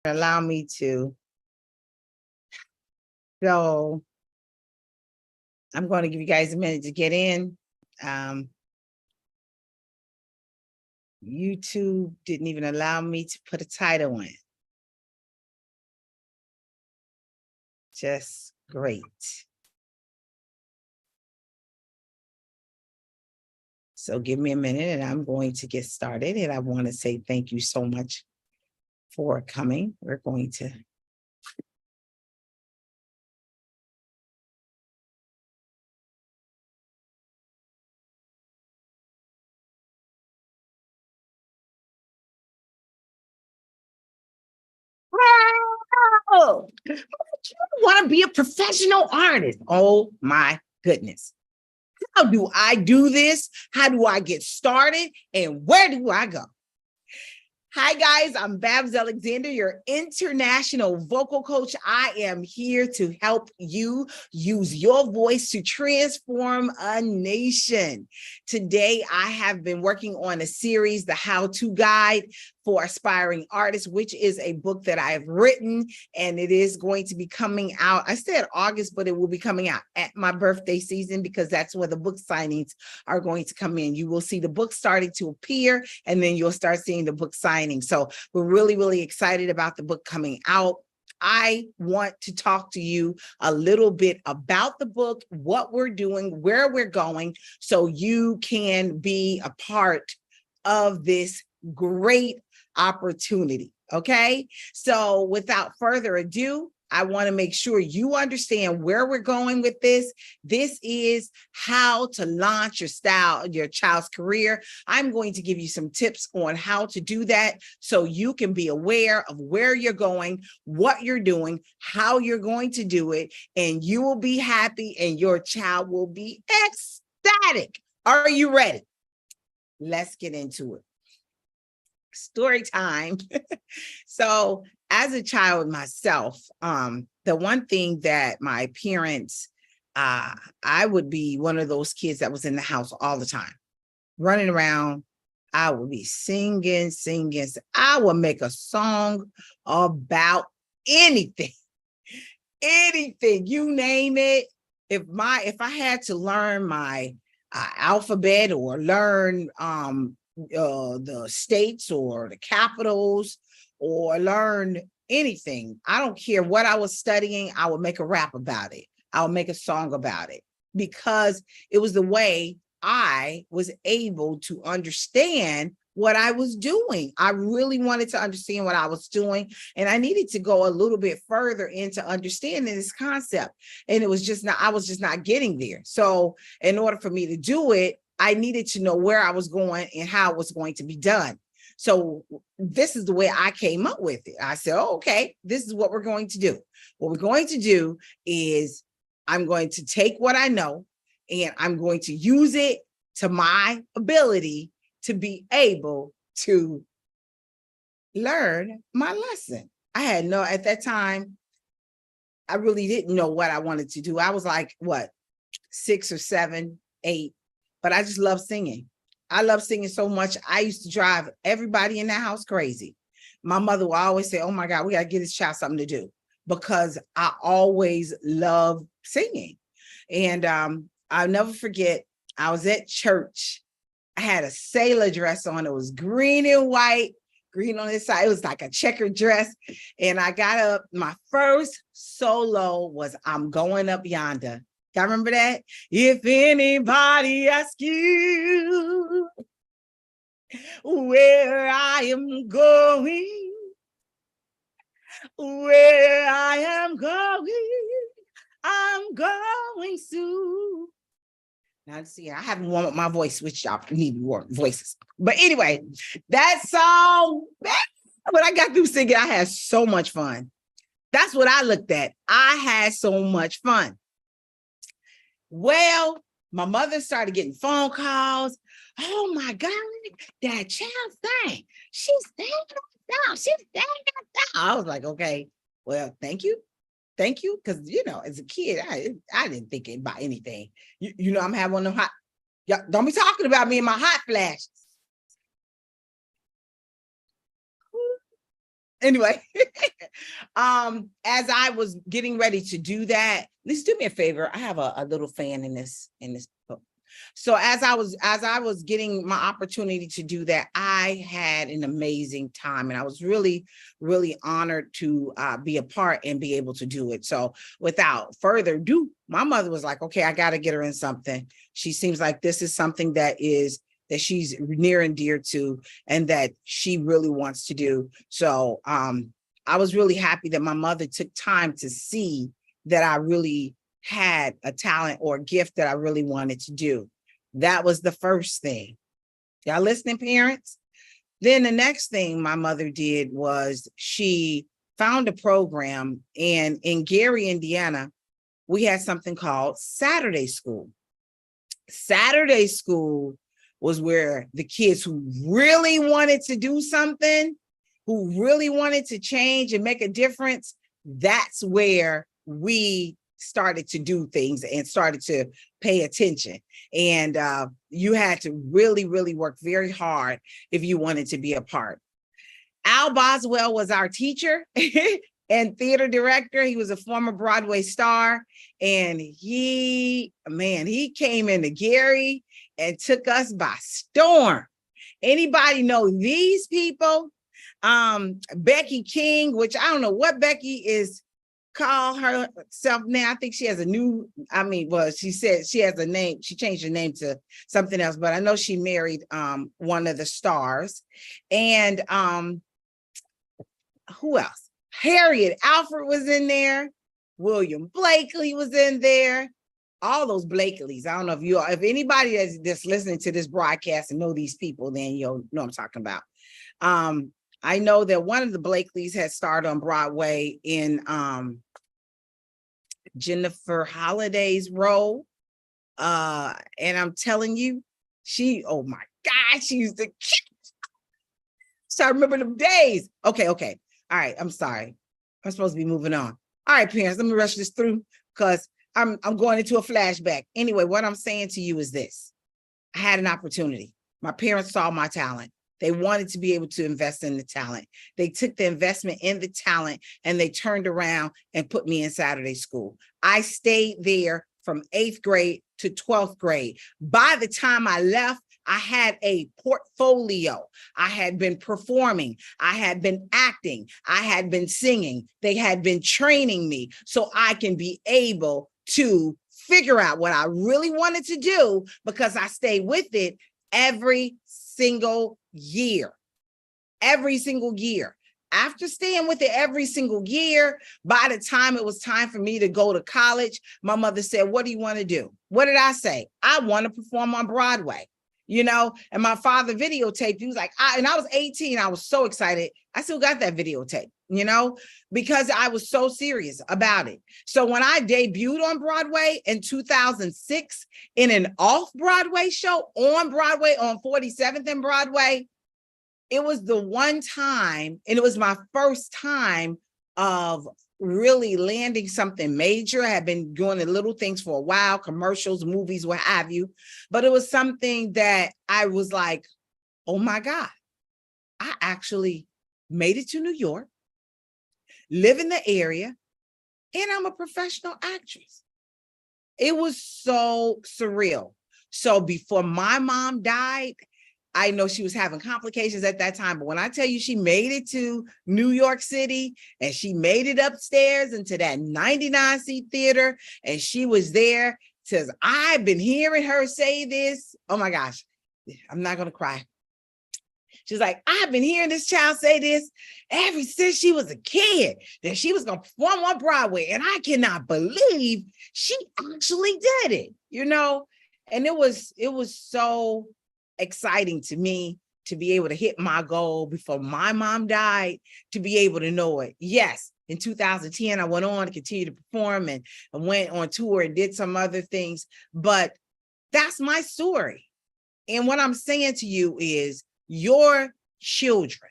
allow me to. So I'm going to give you guys a minute to get in. YouTube didn't even allow me to put a title in. Just great. So give me a minute and I'm going to get started. And I want to say thank you so much for coming. We're going to. Oh, you want to be a professional artist. Oh my goodness. How do I do this? How do I get started? And where do I go? Hi, guys. I'm Babs Alexander, your international vocal coach. I am here to help you use your voice to transform a nation. Today, I have been working on a series, The How-To Guide for Aspiring Artists, which is a book that I have written, and it is going to be coming out. I said August, but it will be coming out at my birthday season because that's where the book signings are going to come in. You will see the book starting to appear, and then you'll start seeing the book signing. So we're really, really excited about the book coming out. I want to talk to you a little bit about the book, what we're doing, where we're going, so you can be a part of this great opportunity. Okay. So without further ado, I want to make sure you understand where we're going with this. This is how to launch your child's career. I'm going to give you some tips on how to do that so you can be aware of where you're going, what you're doing, how you're going to do it, and you will be happy and your child will be ecstatic. Are you ready? Let's get into it. Story time. So as a child myself, the one thing that my parents, I would be one of those kids that was in the house all the time, running around. I would be singing. I would make a song about anything, you name it. If I had to learn my alphabet or learn the states or the capitals or learn anything, I don't care what I was studying, I would make a rap about it. I would make a song about it because it was the way I was able to understand what I was doing. I really wanted to understand what I was doing, and I needed to go a little bit further into understanding this concept. And I was just not getting there. So in order for me to do it, I needed to know where I was going and how it was going to be done. So this is the way I came up with it. I said, oh, okay, this is what we're going to do. What we're going to do is I'm going to take what I know and I'm going to use it to my ability to be able to learn my lesson. At that time, I really didn't know what I wanted to do. I was like, 6 or 7, 8. But I just love singing. I love singing so much. I used to drive everybody in that house crazy. My mother would always say, oh my God, we got to get this child something to do, because I always loved singing. And I'll never forget, I was at church. I had a sailor dress on. It was green and white, green on this side. It was like a checkered dress. And I got up. My first solo was I'm Going Up Yonder. Y'all remember that? If anybody asks you where I am going, I'm going soon. Now, see, I haven't warmed up my voice, which y'all need more voices. But anyway, that song, when I got through singing, I had so much fun. That's what I looked at. I had so much fun. Well, my mother started getting phone calls. Oh my God, that child sang. She's standing down. She's standing down. I was like, okay, well, thank you. Because, as a kid, I didn't think about anything. I'm having one of them hot, don't be talking about me in my hot flashes. Anyway, as I was getting ready to do that, please do me a favor. I have a little fan in this book. So as I was getting my opportunity to do that, I had an amazing time, and I was really, really honored to be a part and be able to do it. So without further ado, my mother was like, okay, I got to get her in something. She seems like this is something that she's near and dear to, and that she really wants to do. So I was really happy that my mother took time to see that I really had a talent or a gift that I really wanted to do. That was the first thing. Y'all listening, parents? Then the next thing my mother did was she found a program, and in Gary, Indiana, we had something called Saturday School. Saturday School was where the kids who really wanted to do something, who really wanted to change and make a difference, that's where we started to do things and started to pay attention. And you had to really, really work very hard if you wanted to be a part. Al Boswell was our teacher and theater director. He was a former Broadway star, and he came into Gary and took us by storm. Anybody know these people? Becky King, which I don't know what Becky is call herself now. I think she has a new, she said she has a name. She changed her name to something else, but I know she married one of the stars. And who else? Harriet Alford was in there. William Blakely was in there. All those Blakeleys. I don't know if anybody that's listening to this broadcast and know these people, then you'll know I'm talking about. I know that one of the Blakeleys had starred on Broadway in Jennifer Holliday's role. And I'm telling you, oh my God, she used to so I remember them days. Okay. All right, I'm sorry. I'm supposed to be moving on. All right, parents, let me rush this through because I'm going into a flashback. Anyway, what I'm saying to you is this. I had an opportunity. My parents saw my talent. They wanted to be able to invest in the talent. They took the investment in the talent and they turned around and put me in Saturday School. I stayed there from 8th grade to 12th grade. By the time I left, I had a portfolio. I had been performing. I had been acting. I had been singing. They had been training me so I can be able to figure out what I really wanted to do, because I stayed with it every single year. After staying with it every single year, by the time it was time for me to go to college, my mother said, what do you want to do? What did I say? I want to perform on Broadway, and my father videotaped. He was like, and I was 18. I was so excited. I still got that videotape, because I was so serious about it. So when I debuted on Broadway in 2006 in an off-Broadway show on Broadway, on 47th and Broadway, it was the one time, and it was my first time of really landing something major. I had been doing the little things for a while, commercials, movies, what have you. But it was something that I was like, oh my God, I actually made it to New York, live in the area, and I'm a professional actress. It was so surreal. So before my mom died, I know she was having complications at that time, but when I tell you she made it to New York City and she made it upstairs into that 99-seat theater, and she was there, says, I've been hearing her say this. Oh my gosh, I'm not going to cry. She's like, I've been hearing this child say this ever since she was a kid, that she was going to perform on Broadway. And I cannot believe she actually did it, And it was so exciting to me to be able to hit my goal before my mom died, to be able to know it. Yes, in 2010, I went on to continue to perform and went on tour and did some other things, but that's my story. And what I'm saying to you is your children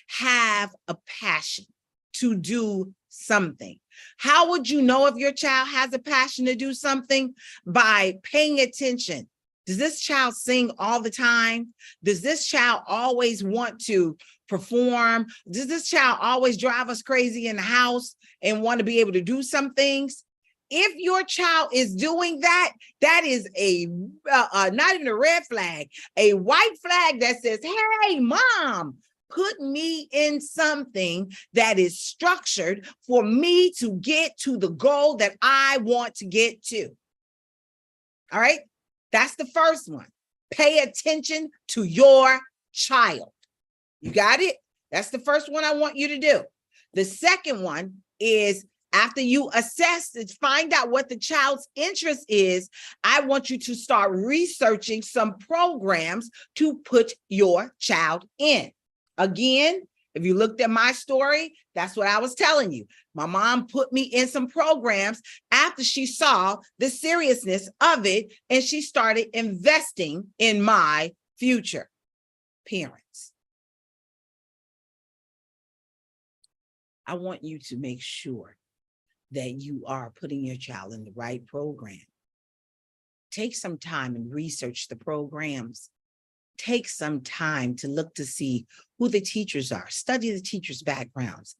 have a passion to do something. How would you know if your child has a passion to do something? By paying attention. Does this child sing all the time? Does this child always want to perform? Does this child always drive us crazy in the house and want to be able to do some things? If your child is doing that, that is a not even a red flag, a white flag that says, hey, mom, put me in something that is structured for me to get to the goal that I want to get to. All right, that's the first one. Pay attention to your child. You got it? That's the first one I want you to do. The second one is, after you assess it, find out what the child's interest is, I want you to start researching some programs to put your child in. Again, if you looked at my story, that's what I was telling you. My mom put me in some programs after she saw the seriousness of it, and she started investing in my future. Parents, I want you to make sure that you are putting your child in the right program. Take some time and research the programs. Take some time to look to see who the teachers are. Study the teachers' backgrounds.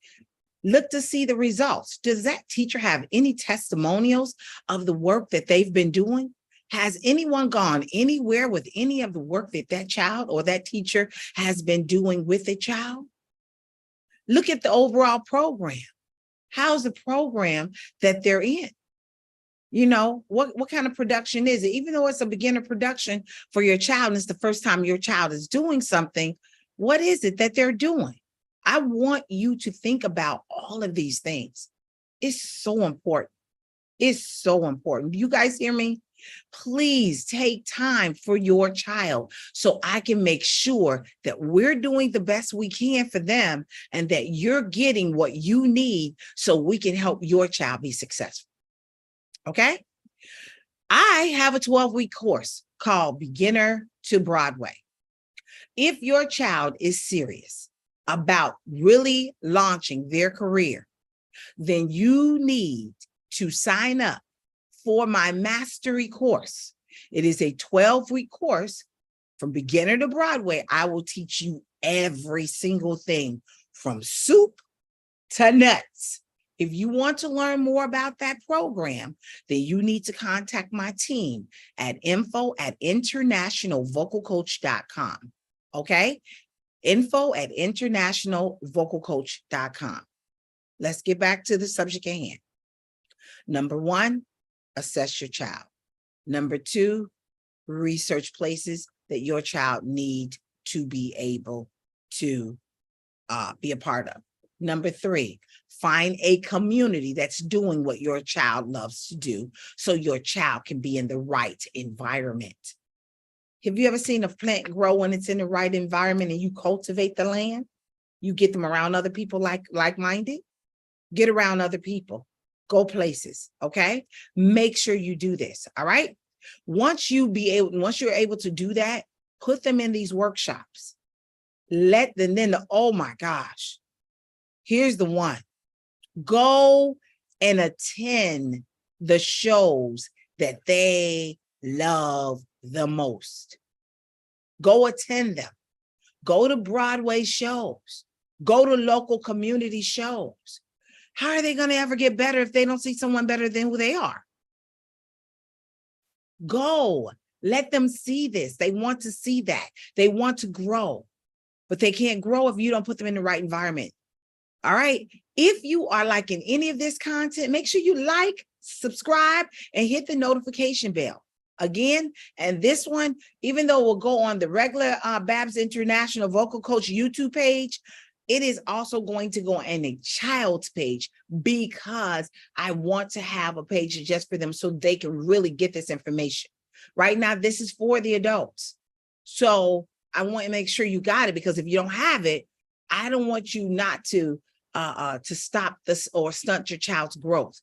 Look to see the results. Does that teacher have any testimonials of the work that they've been doing? Has anyone gone anywhere with any of the work that that child or that teacher has been doing with a child? Look at the overall program. How's the program that they're in? You know, what kind of production is it? Even though it's a beginner production for your child, and it's the first time your child is doing something, what is it that they're doing? I want you to think about all of these things. It's so important. It's so important. Do you guys hear me? Please take time for your child so I can make sure that we're doing the best we can for them and that you're getting what you need so we can help your child be successful. Okay? I have a 12-week course called Beginner to Broadway. If your child is serious about really launching their career, then you need to sign up for my mastery course. It is a 12-week course from beginner to Broadway. I will teach you every single thing from soup to nuts. If you want to learn more about that program, then you need to contact my team at info@internationalvocalcoach.com. Okay? info@internationalvocalcoach.com. Let's get back to the subject at hand. Number one, assess your child. Number two, research places that your child need to be able to be a part of. Number three, find a community that's doing what your child loves to do so your child can be in the right environment. Have you ever seen a plant grow when it's in the right environment and you cultivate the land? You get them around other people like-minded. Get around other people. Go places, okay? Make sure you do this, all right? Once you're able to do that, put them in these workshops. Let them then, oh my gosh, here's the one. Go and attend the shows that they love the most. Go attend them. Go to Broadway shows. Go to local community shows. How are they going to ever get better if they don't see someone better than who they are? Go. Let them see this. They want to see that. They want to grow, but they can't grow if you don't put them in the right environment. All right. If you are liking any of this content, make sure you like, subscribe, and hit the notification bell. Again, and this one, even though it will go on the regular Babs International Vocal Coach YouTube page, it is also going to go on a child's page because I want to have a page just for them so they can really get this information. Right now, this is for the adults. So I want to make sure you got it, because if you don't have it, I don't want you not to stop this or stunt your child's growth.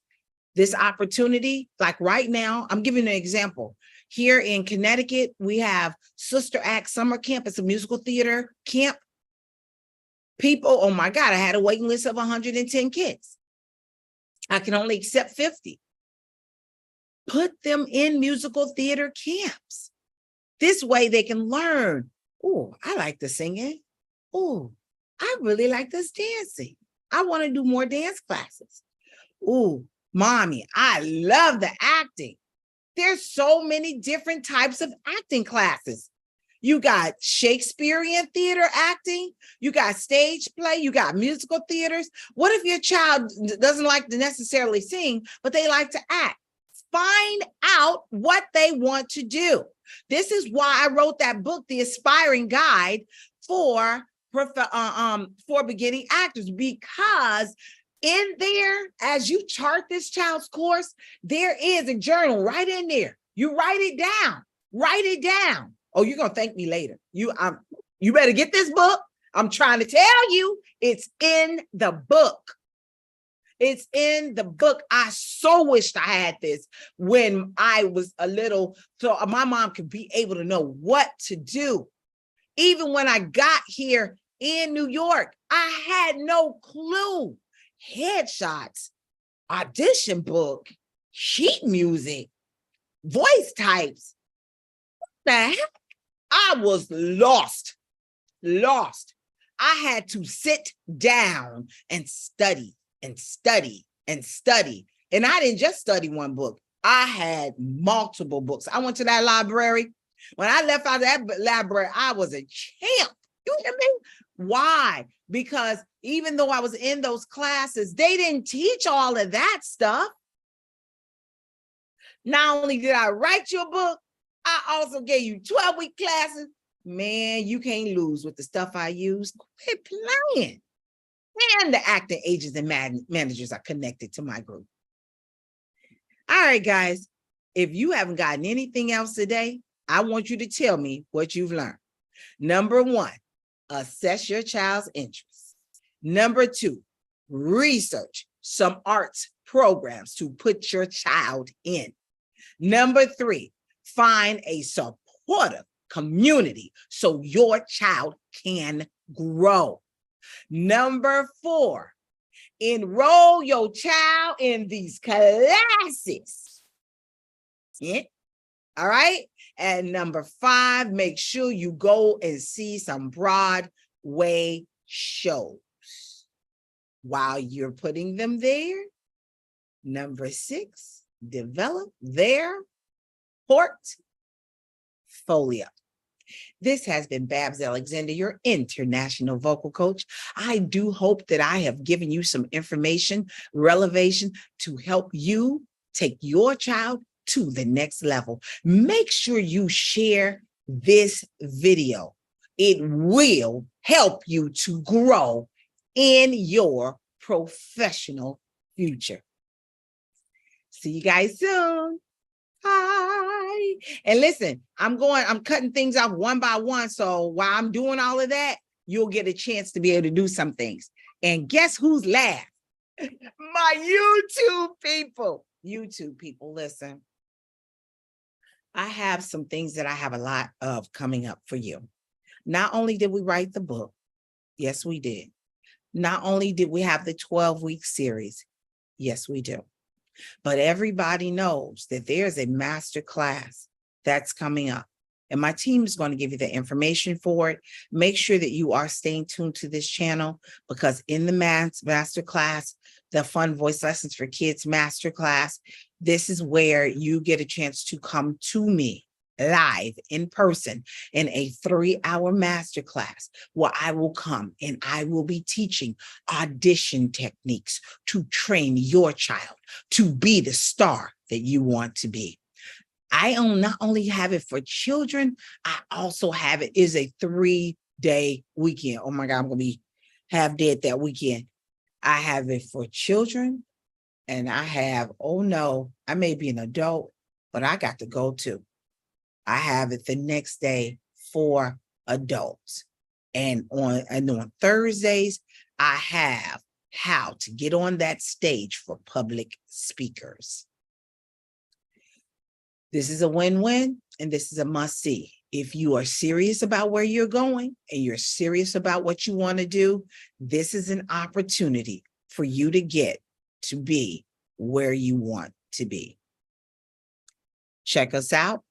This opportunity, like right now, I'm giving an example. Here in Connecticut, we have Sister Act Summer Camp. It's a musical theater camp. People, oh my God, I had a waiting list of 110 kids. I can only accept 50. Put them in musical theater camps. This way they can learn. Oh, I like the singing. Oh, I really like this dancing. I want to do more dance classes. Ooh, mommy, I love the acting. There's so many different types of acting classes. You got Shakespearean theater acting, you got stage play, you got musical theaters. What if your child doesn't like to necessarily sing, but they like to act? Find out what they want to do. This is why I wrote that book, The Aspiring Guide for beginning actors, because in there, as you chart this child's course, there is a journal right in there. You write it down. Write it down. Oh, you're gonna thank me later. You better get this book. I'm trying to tell you, it's in the book. It's in the book. I so wished I had this when I was a little, so my mom could be able to know what to do. Even when I got here in New York, I had no clue. Headshots, audition book, sheet music, voice types. What the heck? I was lost. I had to sit down and study and study and study. And I didn't just study one book. I had multiple books. I went to that library. When I left out of that library, I was a champ. You hear me? Why? Because even though I was in those classes, they didn't teach all of that stuff. Not only did I write you a book, I also gave you 12-week classes. Man, you can't lose with the stuff I use. Quit playing. And the acting agents and managers are connected to my group. All right, guys, if you haven't gotten anything else today, I want you to tell me what you've learned. Number one, assess your child's interests. Number two, research some arts programs to put your child in. Number three, find a supportive community so your child can grow. Number four, enroll your child in these classes. Yeah. All right. And number five, make sure you go and see some Broadway shows. While you're putting them there, number six, develop their portfolio. This has been Babs Alexander, your international vocal coach. I do hope that I have given you some information, relevation to help you take your child to the next level. Make sure you share this video. It will help you to grow in your professional future. See you guys soon. Hi. And listen, I'm cutting things off one by one. So while I'm doing all of that, you'll get a chance to be able to do some things. And guess who's last? My YouTube people. YouTube people, listen. I have some things that I have a lot of coming up for you. Not only did we write the book, yes, we did. Not only did we have the 12-week series, yes, we do. But everybody knows that there's a master class that's coming up. And my team is going to give you the information for it. Make sure that you are staying tuned to this channel, because in the master class, the Fun Voice Lessons for Kids master class, this is where you get a chance to come to me live in person in a 3-hour master class where I will come and I will be teaching audition techniques to train your child to be the star that you want to be. I not only have it for children, I also have it is a 3-day weekend. Oh my God, I'm going to be half dead that weekend. I have it for children, and I have, oh no, I may be an adult, but I got to go too. I have it the next day for adults. And on Thursdays, I have how to get on that stage for public speakers. This is a win-win, and this is a must-see. If you are serious about where you're going and you're serious about what you want to do, this is an opportunity for you to get to be where you want to be. Check us out.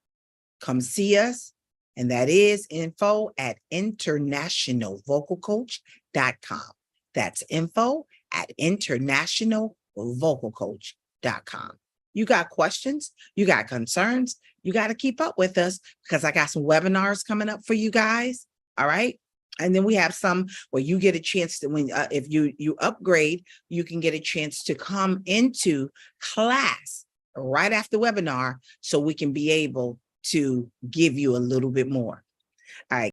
Come see us. And that is info@internationalvocalcoach.com. internationalvocalcoach.com. That's info@internationalvocalcoach.com. You got questions, you got concerns, you got to keep up with us because I got some webinars coming up for you guys. All right. And then we have some where you get a chance to, when if you upgrade, you can get a chance to come into class right after webinar so we can be able to give you a little bit more. All right.